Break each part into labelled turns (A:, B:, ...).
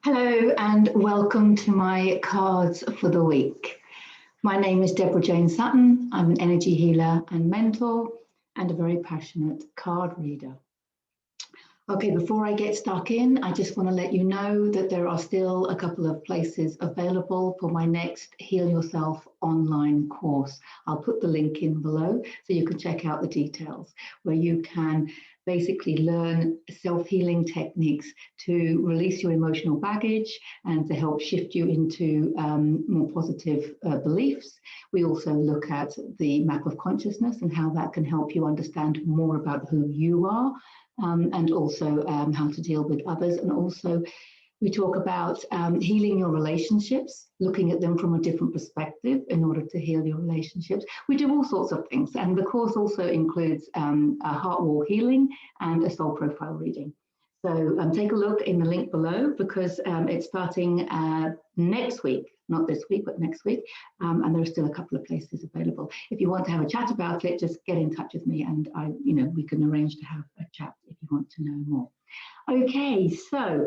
A: Hello and welcome to my cards for the week. My name is Deborah Jane Sutton. I'm an energy healer and mentor and a very passionate card reader. Okay, before I get stuck in, I just want to let you know that there are still a couple of places available for my next Heal Yourself online course. I'll put the link in below so you can check out the details, where you can basically learn self-healing techniques to release your emotional baggage and to help shift you into more positive beliefs. We also look at the map of consciousness and how that can help you understand more about who you are. And also how to deal with others. And also we talk about healing your relationships, looking at them from a different perspective in order to heal your relationships. We do all sorts of things. And the course also includes a heart wall healing and a soul profile reading. So take a look in the link below because it's starting next week, not this week, but next week. And there are still a couple of places available. If you want to have a chat about it, just get in touch with me and we can arrange to have a chat if you want to know more. Okay, so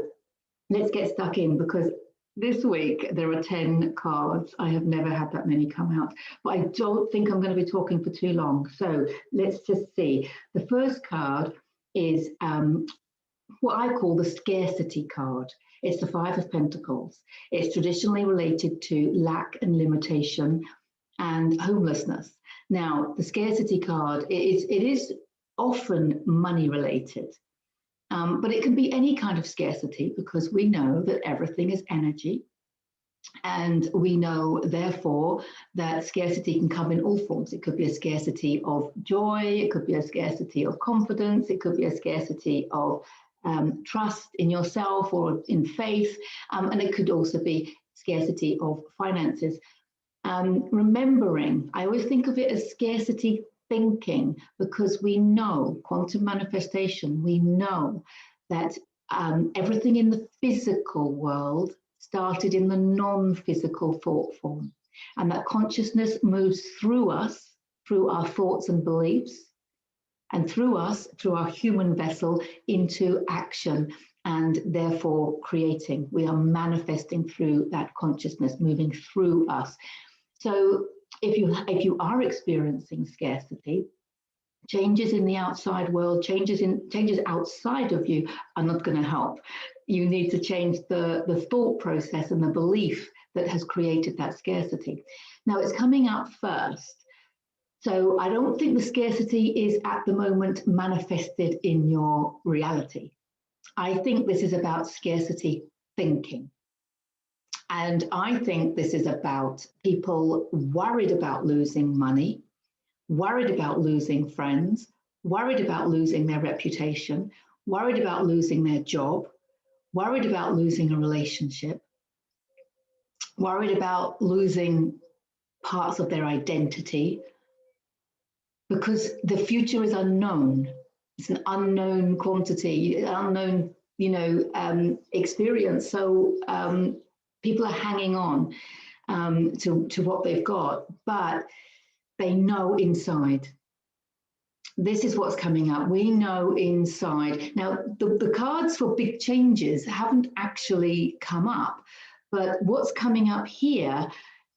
A: let's get stuck in because this week there are 10 cards. I have never had that many come out, but I don't think I'm going to be talking for too long. So let's just see. The first card is what I call the scarcity card. It's the Five of Pentacles. It's traditionally related to lack and limitation and homelessness. Now, the scarcity card, it is often money related, but it can be any kind of scarcity because we know that everything is energy. And we know, therefore, that scarcity can come in all forms. It could be a scarcity of joy, it could be a scarcity of confidence, it could be a scarcity of trust in yourself or in faith, and it could also be scarcity of finances. Remembering, I always think of it as scarcity thinking because we know, quantum manifestation, we know that everything in the physical world started in the non-physical thought form, and that consciousness moves through us, through our thoughts and beliefs, and through us, through our human vessel, into action and therefore creating. We are manifesting through that consciousness, moving through us. So if you are experiencing scarcity, changes in the outside world, changes outside of you are not going to help. You need to change the thought process and the belief that has created that scarcity. Now it's coming up first. So I don't think the scarcity is at the moment manifested in your reality. I think this is about scarcity thinking. And I think this is about people worried about losing money, worried about losing friends, worried about losing their reputation, worried about losing their job, worried about losing a relationship, worried about losing parts of their identity, because the future is unknown. It's an unknown quantity, unknown, experience. So people are hanging on to what they've got, but they know inside. This is what's coming up. We know inside. Now, the cards for big changes haven't actually come up, but what's coming up here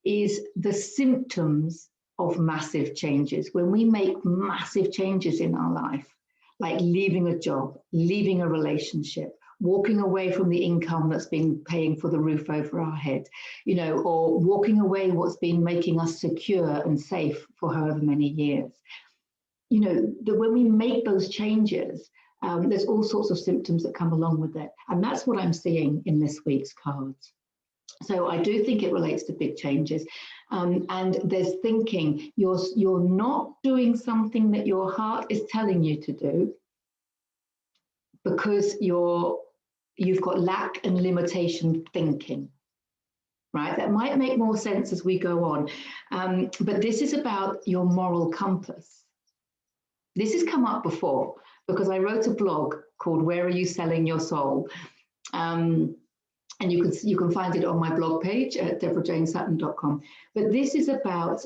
A: is the symptoms of massive changes. When we make massive changes in our life, like leaving a job, leaving a relationship, walking away from the income that's been paying for the roof over our head, or walking away what's been making us secure and safe for however many years. When we make those changes, there's all sorts of symptoms that come along with it. And that's what I'm seeing in this week's cards. So I do think it relates to big changes. And there's thinking, you're not doing something that your heart is telling you to do because you've got lack and limitation thinking, right? That might make more sense as we go on. But this is about your moral compass. This has come up before because I wrote a blog called Where Are You Selling Your Soul? And you can find it on my blog page at deborahjanesutton.com. But this is about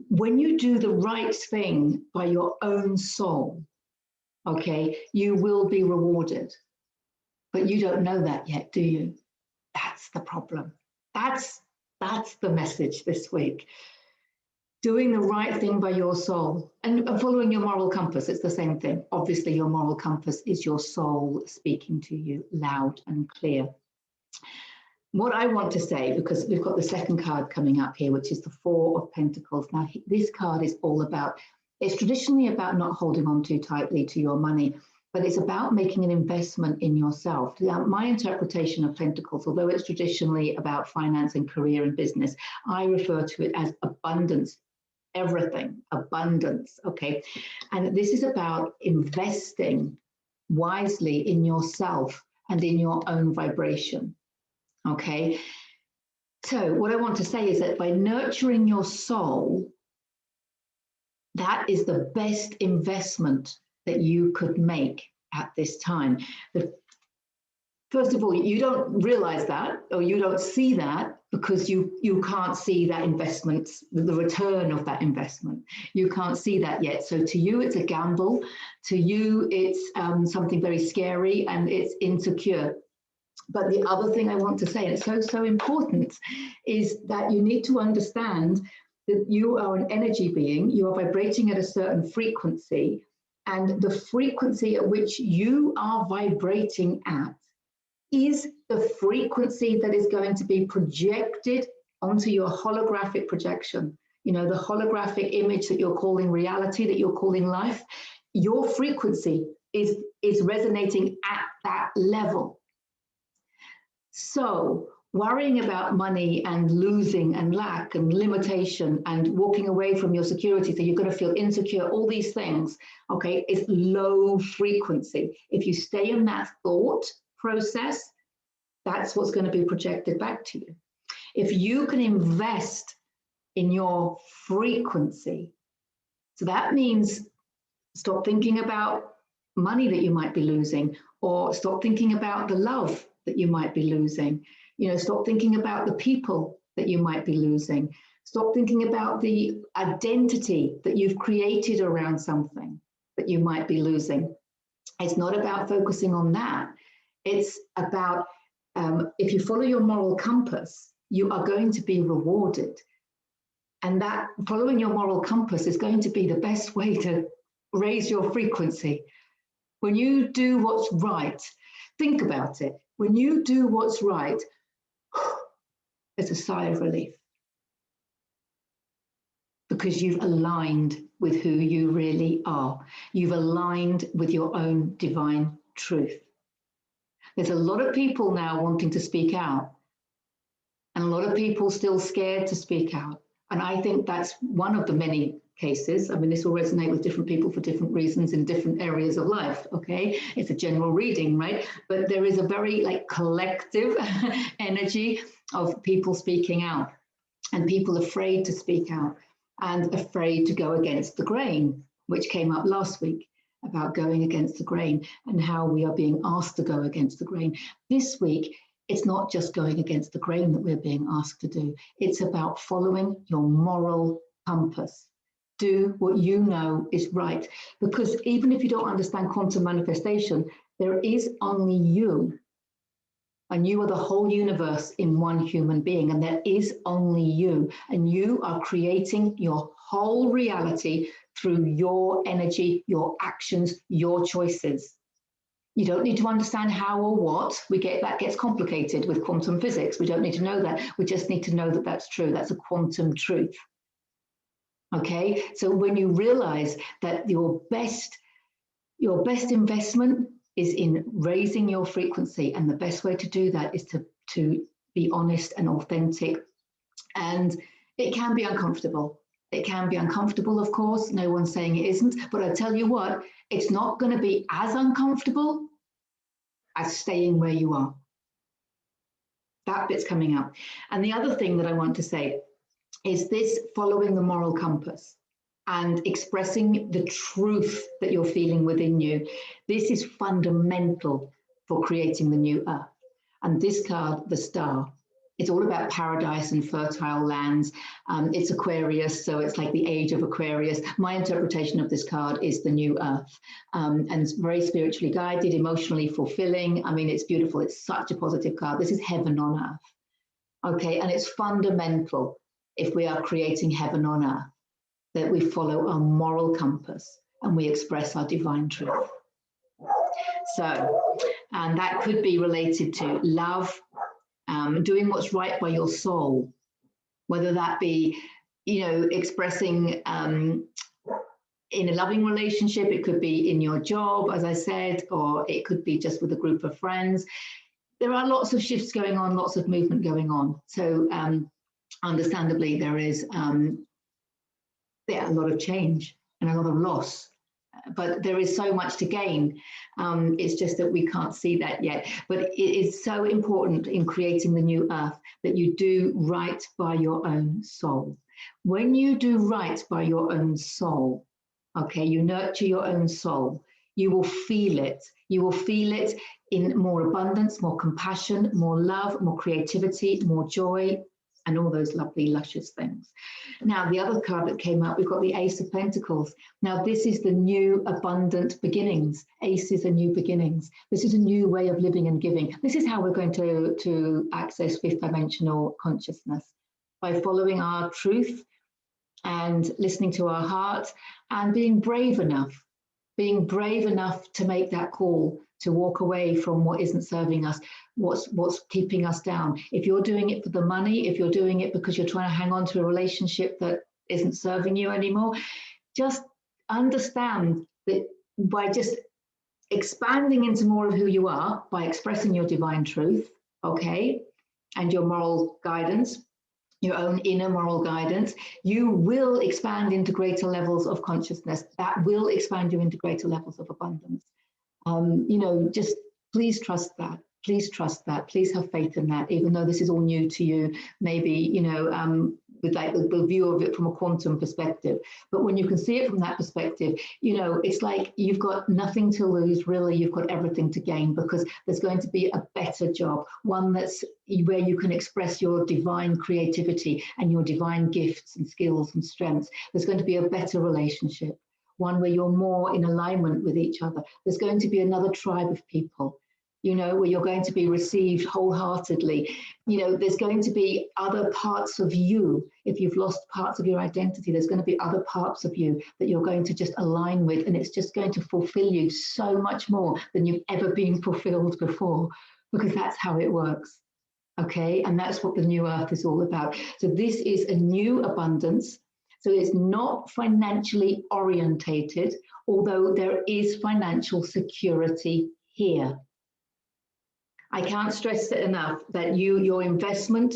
A: when you do the right thing by your own soul, okay, you will be rewarded. But you don't know that yet, do you? That's the problem. That's the message this week. Doing the right thing by your soul and following your moral compass, it's the same thing. Obviously, your moral compass is your soul speaking to you loud and clear. What I want to say, because we've got the second card coming up here, which is the Four of Pentacles. Now, this card is all about, it's traditionally about not holding on too tightly to your money, but it's about making an investment in yourself. Now, my interpretation of Pentacles, although it's traditionally about finance and career and business, I refer to it as abundance, everything, abundance, okay? And this is about investing wisely in yourself and in your own vibration, okay? So what I want to say is that by nurturing your soul, that is the best investment that you could make at this time. First of all, you don't realize that, or you don't see that, because you can't see that investment, the return of that investment. You can't see that yet. So to you, it's a gamble. To you, it's something very scary and it's insecure. But the other thing I want to say, and it's so important, is that you need to understand that you are an energy being. You are vibrating at a certain frequency, and the frequency at which you are vibrating at is the frequency that is going to be projected onto your holographic projection. You know, the holographic image that you're calling reality, that you're calling life. Your frequency is resonating at that level. So worrying about money and losing and lack and limitation and walking away from your security, so you're going to feel insecure, all these things, okay, is low frequency. If you stay in that thought process, that's what's going to be projected back to you. If you can invest in your frequency, so that means stop thinking about money that you might be losing, or stop thinking about the love that you might be losing. You know, stop thinking about the people that you might be losing. Stop thinking about the identity that you've created around something that you might be losing. It's not about focusing on that. It's about, if you follow your moral compass, you are going to be rewarded. And that following your moral compass is going to be the best way to raise your frequency. When you do what's right, think about it. When you do what's right, it's a sigh of relief, because you've aligned with who you really are. You've aligned with your own divine truth. There's a lot of people now wanting to speak out, and a lot of people still scared to speak out. And I think that's one of the many cases. I mean, this will resonate with different people for different reasons in different areas of life, okay? It's a general reading, right? But there is a very collective energy of people speaking out, and people afraid to speak out and afraid to go against the grain, which came up last week about going against the grain and how we are being asked to go against the grain. This week, it's not just going against the grain that we're being asked to do. It's about following your moral compass. Do what you know is right. Because even if you don't understand quantum manifestation, there is only you. And you are the whole universe in one human being. And there is only you. And you are creating your whole reality through your energy, your actions, your choices. You don't need to understand how or what. That gets complicated with quantum physics. We don't need to know that. We just need to know that that's true. That's a quantum truth. Okay, so when you realize that your best investment is in raising your frequency, and the best way to do that is to be honest and authentic. And it can be uncomfortable. It can be uncomfortable, of course. No one's saying it isn't. But I tell you what, it's not going to be as uncomfortable as staying where you are. That bit's coming up. And the other thing that I want to say is this: following the moral compass and expressing the truth that you're feeling within you. This is fundamental for creating the new earth. And this card, the star, It's all about paradise and fertile lands. It's Aquarius, so it's like the age of Aquarius. My interpretation of this card is the new earth, and it's very spiritually guided, emotionally fulfilling. I mean, it's beautiful. It's such a positive card. This is heaven on earth. Okay, and it's fundamental if we are creating heaven on earth that we follow our moral compass and we express our divine truth. So, and that could be related to love, doing what's right by your soul, whether that be, expressing in a loving relationship, it could be in your job, as I said, or it could be just with a group of friends. There are lots of shifts going on, lots of movement going on. So understandably, there is a lot of change and a lot of loss. But there is so much to gain. It's just that we can't see that yet. But it is so important in creating the new earth that you do right by your own soul. When you do right by your own soul, okay, you nurture your own soul, you will feel it. You will feel it in more abundance, more compassion, more love, more creativity, more joy, and all those lovely, luscious things. Now, the other card that came out, we've got the Ace of Pentacles. Now, this is the new abundant beginnings. Aces are new beginnings. This is a new way of living and giving. This is how we're going to access fifth dimensional consciousness, by following our truth and listening to our heart and being brave enough to make that call, to walk away from what isn't serving us, what's keeping us down. If you're doing it for the money, if you're doing it because you're trying to hang on to a relationship that isn't serving you anymore, just understand that by just expanding into more of who you are, by expressing your divine truth, okay, and your moral guidance, your own inner moral guidance, you will expand into greater levels of consciousness. That will expand you into greater levels of abundance. Just please trust that. Please trust that. Please have faith in that, even though this is all new to you, maybe, with like the view of it from a quantum perspective. But when you can see it from that perspective, it's like you've got nothing to lose, really. You've got everything to gain, because there's going to be a better job, one that's where you can express your divine creativity and your divine gifts and skills and strengths. There's going to be a better relationship, one where you're more in alignment with each other. There's going to be another tribe of people, where you're going to be received wholeheartedly. There's going to be other parts of you. If you've lost parts of your identity, there's going to be other parts of you that you're going to just align with, and it's just going to fulfill you so much more than you've ever been fulfilled before, because that's how it works. Okay, and that's what the new earth is all about. So this is a new abundance. So it's not financially orientated, although there is financial security here. I can't stress it enough that your investment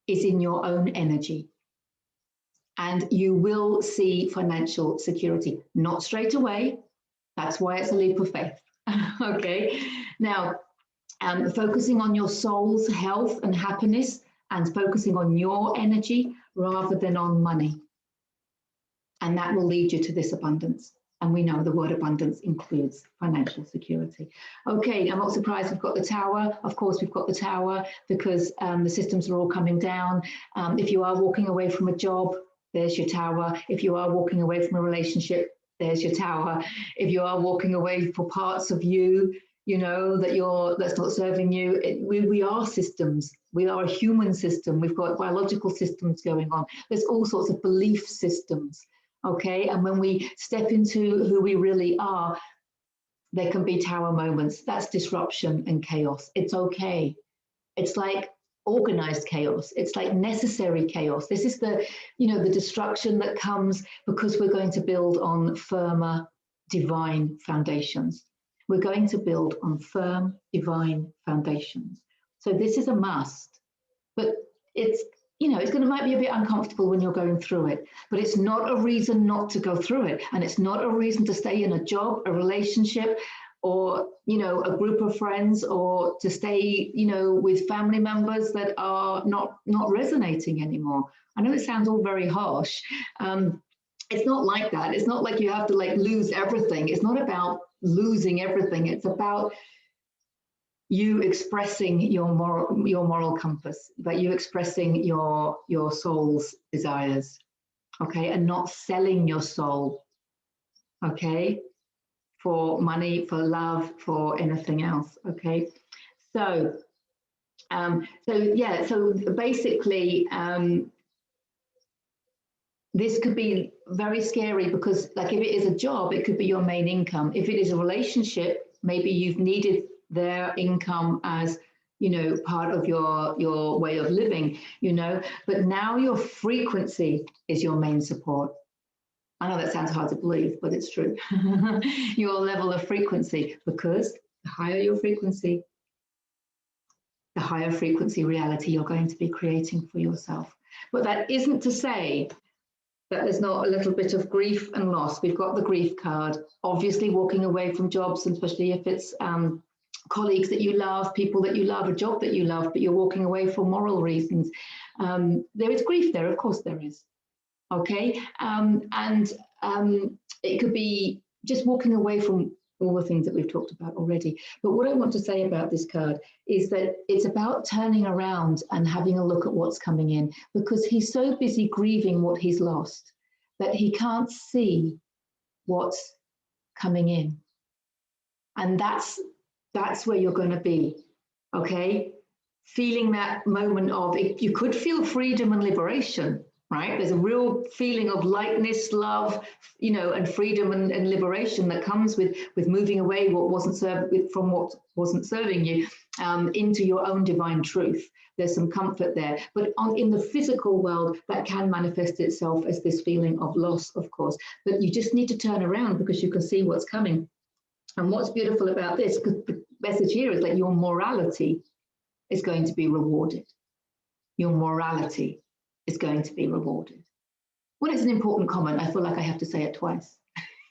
A: is in your own energy, and you will see financial security, not straight away. That's why it's a leap of faith. Okay. Now, focusing on your soul's health and happiness, and focusing on your energy rather than on money. And that will lead you to this abundance. And we know the word abundance includes financial security. Okay, I'm not surprised we've got the tower. Of course, we've got the tower because the systems are all coming down. If you are walking away from a job, there's your tower. If you are walking away from a relationship, there's your tower. If you are walking away for parts of you, that's not serving you, we are systems. We are a human system. We've got biological systems going on. There's all sorts of belief systems. Okay, and when we step into who we really are, there can be tower moments. That's disruption and chaos. It's okay. It's like organized chaos. It's like necessary chaos. This is the destruction that comes because we're going to build on firmer divine foundations. We're going to build on firm divine foundations. So this is a must, but it's might be a bit uncomfortable when you're going through it, but it's not a reason not to go through it. And it's not a reason to stay in a job, a relationship, or, a group of friends, or to stay, with family members that are not resonating anymore. I know it sounds all very harsh. It's not like that. It's not like you have to lose everything. It's not about losing everything. It's about you expressing your moral compass, but you expressing your soul's desires, okay, and not selling your soul, okay, for money, for love, for anything else, okay. So so basically this could be very scary, because like if it is a job, it could be your main income. If it is a relationship, maybe you've needed their income as, you know, part of your way of living, you know, but now your frequency is your main support. I know that sounds hard to believe, but it's true. Your level of frequency, because the higher your frequency, the higher frequency reality you're going to be creating for yourself. But that isn't to say that there's not a little bit of grief and loss. We've got the grief card, obviously walking away from jobs, and especially if it's colleagues that you love, people that you love, a job that you love, but you're walking away for moral reasons. There is grief there, of course there is. Okay, it could be just walking away from all the things that we've talked about already. But what I want to say about this card is that it's about turning around and having a look at what's coming in, because he's so busy grieving what he's lost that he can't see what's coming in. And that's where you're going to be, okay? Feeling that moment of, you could feel freedom and liberation, right? There's a real feeling of lightness, love, you know, and freedom and liberation that comes with moving away from what wasn't serving you into your own divine truth. There's some comfort there. But in the physical world, that can manifest itself as this feeling of loss, of course. But you just need to turn around, because you can see what's coming. And what's beautiful about this, because the message here is that your morality is going to be rewarded. Your morality is going to be rewarded. Well, it's an important comment. I feel like I have to say it twice.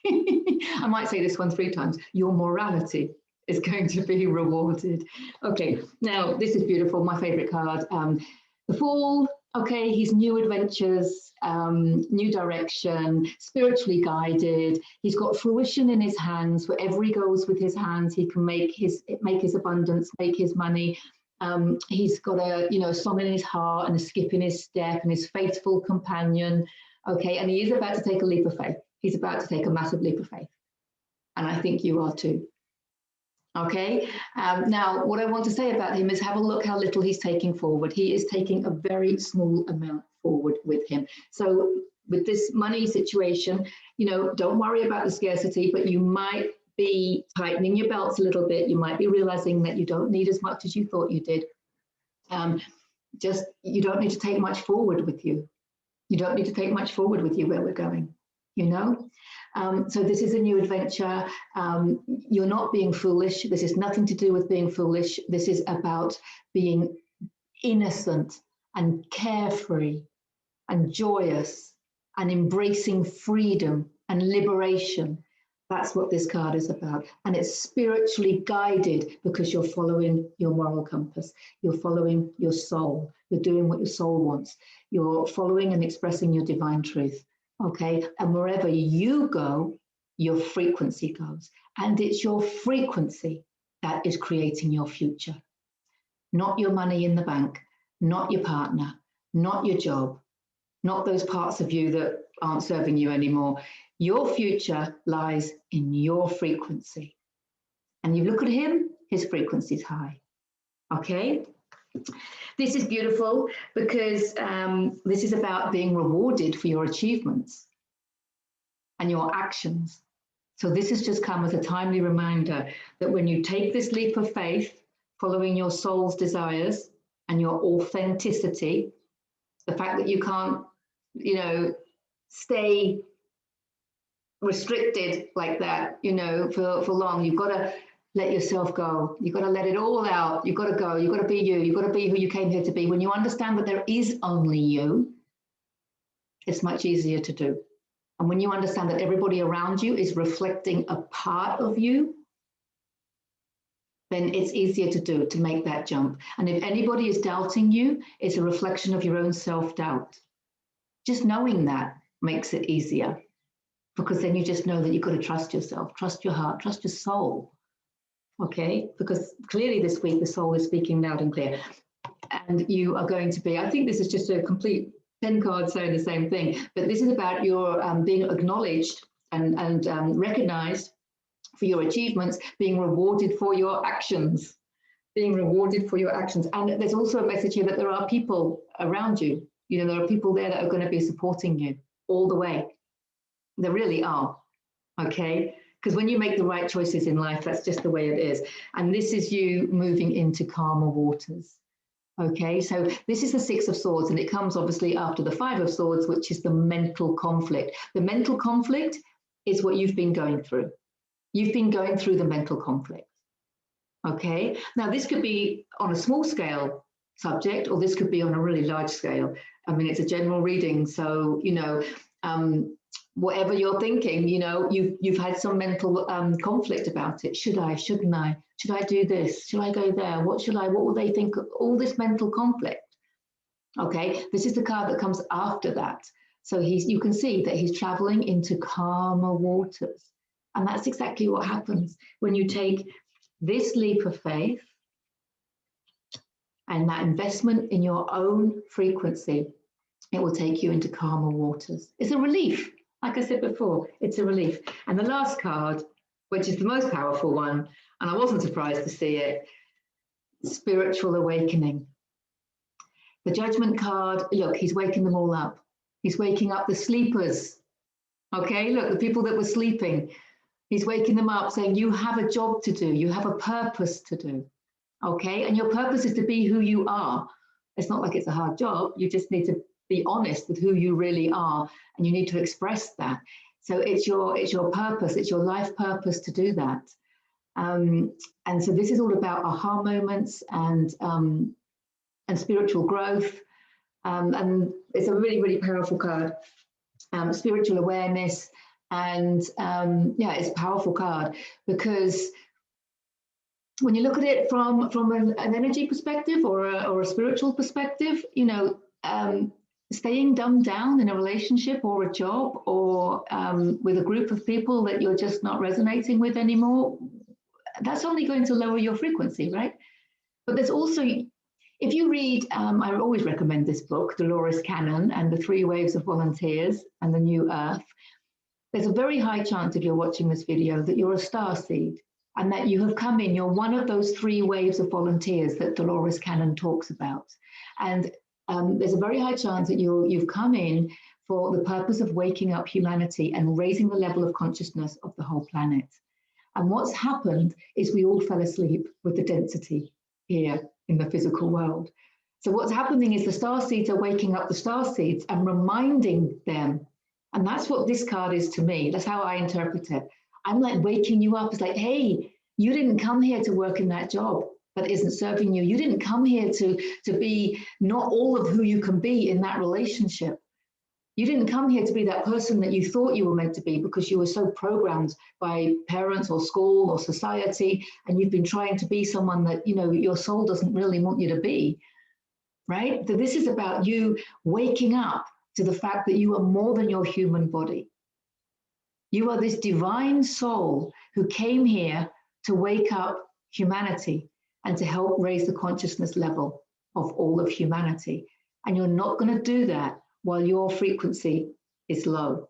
A: I might say this one 3 times. Your morality is going to be rewarded. Okay, now this is beautiful. My favorite card. The Fool. Okay, he's new adventures, new direction, spiritually guided. He's got fruition in his hands. Wherever he goes with his hands, he can make his abundance, make his money. He's got a song in his heart and a skip in his step and his faithful companion. Okay, and he is about to take a leap of faith. He's about to take a massive leap of faith. And I think you are too. Okay, now what I want to say about him is have a look how little he's taking forward. He is taking a very small amount forward with him. So with this money situation, don't worry about the scarcity, but you might be tightening your belts a little bit. You might be realizing that you don't need as much as you thought you did. You don't need to take much forward with you. You don't need to take much forward with you where we're going, So this is a new adventure. You're not being foolish. This is nothing to do with being foolish. This is about being innocent and carefree and joyous and embracing freedom and liberation. That's what this card is about. And it's spiritually guided because you're following your moral compass. You're following your soul. You're doing what your soul wants. You're following and expressing your divine truth. Okay. And wherever you go, your frequency goes. And it's your frequency that is creating your future. Not your money in the bank, not your partner, not your job, not those parts of you that aren't serving you anymore. Your future lies in your frequency. And you look at him, his frequency is high. Okay? This is beautiful because this is about being rewarded for your achievements and your actions. So this has just come as a timely reminder that when you take this leap of faith, following your soul's desires and your authenticity, the fact that you can't, stay restricted like that, for long. You've got to let yourself go. You've got to let it all out. You've got to go. You've got to be you. You've got to be who you came here to be. When you understand that there is only you, it's much easier to do. And when you understand that everybody around you is reflecting a part of you, then it's easier to do, to make that jump. And if anybody is doubting you, it's a reflection of your own self-doubt. Just knowing that makes it easier, because then you just know that you've got to trust yourself, trust your heart, trust your soul. okay? Because clearly this week the soul is speaking loud and clear. And you are going to be, I think this is just a complete 10 cards saying the same thing, but this is about your being acknowledged and recognized for your achievements, being rewarded for your actions, being rewarded for your actions. And there's also a message here that there are people around you. You know, there are people there that are going to be supporting you all the way. There really are, okay? Because when you make the right choices in life, that's just the way it is. And this is you moving into calmer waters. Okay, so this is the Six of Swords, and it comes obviously after the Five of Swords, which is the mental conflict. The mental conflict is what you've been going through. You've been going through the mental conflict. Okay, now this could be on a small scale subject, or this could be on a really large scale. I mean, it's a general reading, so, you know, whatever you're thinking, you know, you've had some mental conflict about it. Should I, shouldn't I? Should I do this? Should I go there? What will they think? All this mental conflict. Okay, this is the card that comes after that. So you can see that he's traveling into calmer waters. And that's exactly what happens when you take this leap of faith and that investment in your own frequency. It will take you into calmer waters. It's a relief. Like I said before, it's a relief. And the last card, which is the most powerful one, and I wasn't surprised to see it, spiritual awakening. The Judgment card, look, he's waking them all up. He's waking up the sleepers. Okay, look, the people that were sleeping. He's waking them up saying, you have a job to do. You have a purpose to do. Okay, and your purpose is to be who you are. It's not like it's a hard job. You just need to be honest with who you really are, and you need to express that. So it's your purpose, it's your life purpose to do that. And so this is all about aha moments and spiritual growth. And it's a really, really powerful card. Spiritual awareness, and yeah, it's a powerful card because when you look at it from an energy perspective or a spiritual perspective, you know, staying dumbed down in a relationship or a job or with a group of people that you're just not resonating with anymore, that's only going to lower your frequency, right? But there's also, if you read, I always recommend this book, Dolores Cannon and the 3 Waves of Volunteers and the New Earth. There's a very high chance if you're watching this video that you're a star seed and that you have come in, you're one of those 3 waves of volunteers that Dolores Cannon talks about. And there's a very high chance that you've come in for the purpose of waking up humanity and raising the level of consciousness of the whole planet. And what's happened is we all fell asleep with the density here in the physical world. So what's happening is the star seeds are waking up the star seeds and reminding them. And that's what this card is to me. That's how I interpret it. I'm like waking you up. It's like, hey, you didn't come here to work in that job that isn't serving you. You didn't come here to be not all of who you can be in that relationship. You didn't come here to be that person that you thought you were meant to be because you were so programmed by parents or school or society, and you've been trying to be someone that, you know, your soul doesn't really want you to be, right? So this is about you waking up to the fact that you are more than your human body. You are this divine soul who came here to wake up humanity and to help raise the consciousness level of all of humanity. And you're not going to do that while your frequency is low.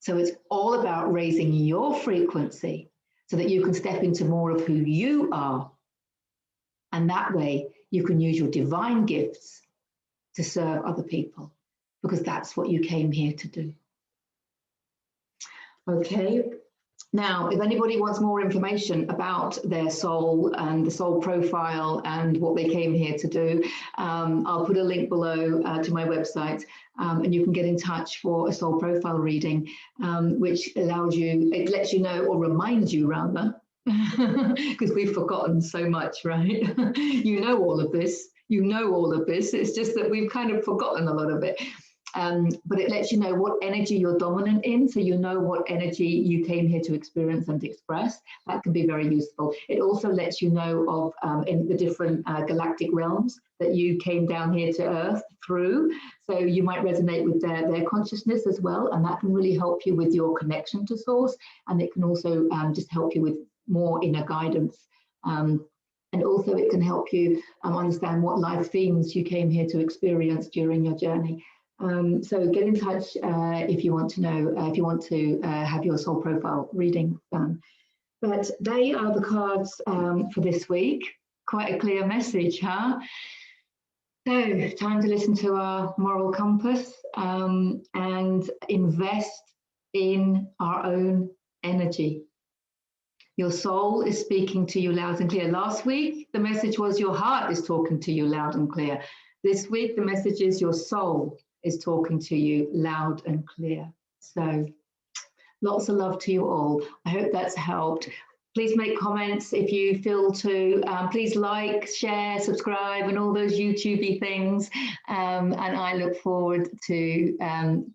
A: So it's all about raising your frequency so that you can step into more of who you are. And that way you can use your divine gifts to serve other people, because that's what you came here to do. Okay. Now, if anybody wants more information about their soul and the soul profile and what they came here to do, I'll put a link below to my website, and you can get in touch for a soul profile reading, which allows you, it lets you know, or reminds you rather, because we've forgotten so much, right? You know all of this. You know all of this. It's just that we've kind of forgotten a lot of it. But it lets you know what energy you're dominant in, so you know what energy you came here to experience and express. That can be very useful. It also lets you know of in the different galactic realms that you came down here to Earth through. So you might resonate with their consciousness as well, and that can really help you with your connection to Source. And it can also just help you with more inner guidance And also it can help you understand what life themes you came here to experience during your journey. So get in touch if you want to know, if you want to have your soul profile reading done. But they are the cards for this week. Quite a clear message, huh? So time to listen to our moral compass and invest in our own energy. Your soul is speaking to you loud and clear. Last week, the message was your heart is talking to you loud and clear. This week, the message is your soul is talking to you loud and clear. So lots of love to you all. I hope that's helped. Please make comments if you feel to. Please like, share, subscribe, and all those YouTube-y things. And I look forward to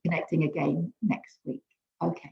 A: connecting again next week. Okay.